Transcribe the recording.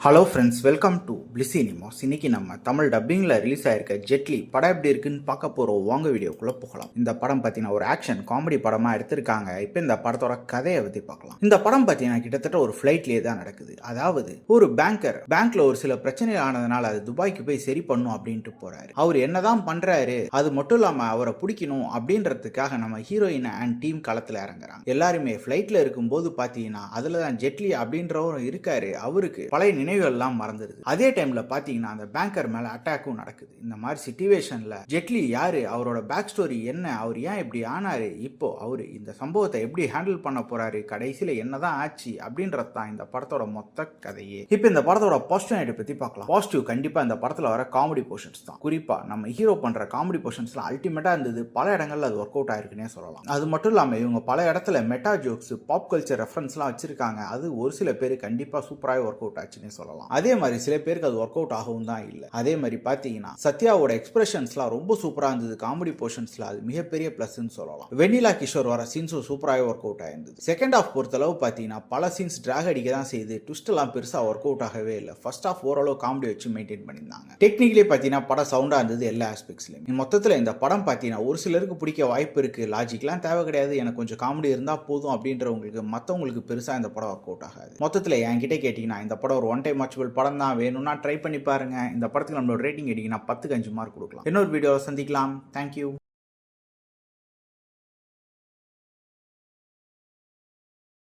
Hello friends, welcome to பிளிசினிமாஸ். இன்னைக்கு நம்ம தமிழ் டப்பிங்கில் ரிலீஸ் ஆயிருக்க ஜெட்லி படம் எப்படி இருக்குன்னு பார்க்க போகிறோம். வாங்க வீடியோக்குள்ளே போகலாம். இந்த படம் பார்த்தீங்கன்னா ஒரு ஆக்ஷன் காமெடி படமாக எடுத்திருக்காங்க. இப்போ இந்த படத்தோட கதையை பற்றி பார்க்கலாம். இந்த படம் பார்த்தீங்கன்னா கிட்டத்தட்ட ஒரு ஃப்ளைட்லேயே தான் நடக்குது. அதாவது ஒரு பேங்க்ல ஒரு சில பிரச்சனைகள் ஆனதுனால அது துபாய்க்கு போய் சரி பண்ணும் அப்படின்ட்டு போறாரு. அவர் என்னதான் பண்றாரு, அது மட்டும் இல்லாமல் அவரை பிடிக்கணும் அப்படின்றதுக்காக நம்ம ஹீரோயின் அண்ட் டீம் களத்தில் இறங்குறாங்க. எல்லாருமே ஃப்ளைட்ல இருக்கும்போது பார்த்தீங்கன்னா அதில் தான் ஜெட்லி அப்படின்றவரும் இருக்காரு. அவருக்கு பழைய நினைவுகள்லாம் மறந்துடுது. அதே டைம்ல பாத்தீங்கன்னா அந்த பேங்கர் மேல அட்டாக்கும் நடக்குது. இந்த மாதிரி சிச்சுவேஷன்ல ஜெட்லி யாரு, அவரோட பேக் ஸ்டோரி என்ன, அவர் ஏன் இப்படி ஆனாரு, இப்போ அவரு இந்த சம்பவத்தை எப்படி ஹேண்டில் பண்ண போறாரு, கடைசியில என்னதான் ஆச்சு அப்படின்றது தான் இந்த படத்தோட மொத்த கதையே. இப்போ இந்த படத்தோட பாசிட்டிவ் பத்தி பார்க்கலாம். பாசிட்டிவ் கண்டிப்பா இந்த படத்துல வர காமெடி போர்ஷன்ஸ் தான். குறிப்பா நம்ம ஹீரோ பண்ற காமெடி போர்ஷன்ஸ்லாம் அல்டிமேட்டா இருந்தது. பல இடங்கள்ல அது ஒர்க் அவுட் ஆயிருக்குன்னே சொல்லலாம். அது மட்டும் இல்லாம இவங்க பல இடத்துல மெட்டா ஜோக்ஸ், பாப் கல்ச்சர் ரெஃபரன்ஸ்லாம் வச்சிருக்காங்க. அது ஒரு சில பேர் கண்டிப்பா சூப்பராக ஒர்க் அவுட் ஆச்சுன்னு சொல்லலாம். அதே மாதிரி சில பேருக்கு அது ஒர்க் அவுட் ஆகவும் தான் இல்லை. அதே மாதிரி பாத்தீங்கன்னா சத்யாவோட எக்ஸ்பிரஷன்ஸ்லாம் ரொம்ப சூப்பரா இருந்தது. காமெடி போர்ஷன்ஸ்ல அது மிகப்பெரிய பிளஸ்ன்னு சொல்லலாம். வெண்ணிலா கிஷோர் வர சீன்ஸும் சூப்பராகவே ஒர்க் அவுட் ஆயிருந்தது. செகண்ட் ஹாஃப் பொறுத்தளவு பாத்தீங்கன்னா பல சீன்ஸ் டிராக் அடிக்க தான் செய்யுது. ட்விஸ்ட் எல்லாம் பெருசா ஒர்க் அவுட் ஆகவே இல்லை. ஃபர்ஸ்ட் ஹாஃப் ஓரளவு காமெடி வச்சு மெயின்டைன் பண்ணியிருந்தாங்க. டெக்னிக்கலி பாத்தீங்கன்னா படம் சவுண்டா இருந்தது எல்லா ஆஸ்பெக்ட்ஸ்லயும். மொத்தத்தில் இந்த படம் பாத்தீங்கன்னா ஒரு சிலருக்கு பிடிக்க வாய்ப்பு இருக்கு. லாஜிக்லாம் தேவை கிடையாது, எனக்கு கொஞ்சம் காமெடி இருந்தா போதும் அப்படின்றவங்களுக்கு மற்றவங்களுக்கு பெருசா இந்த படம் ஒர்க் அவுட் ஆகாது. மொத்தத்தில் என்கிட்ட கேட்டீங்கன்னா இந்த படம் ஒரு ஒன் டைம் வாட்சபிள் படம் தான். வேணும்னா ட்ரை பண்ணி பாருங்க. இந்த படத்துக்கு நம்மளோட ரேட்டிங் எடுத்தீங்கன்னா 10க்கு 5 மார்க் கொடுக்கலாம். இன்னொரு வீடியோவில் சந்திக்கலாம். தேங்க்யூ.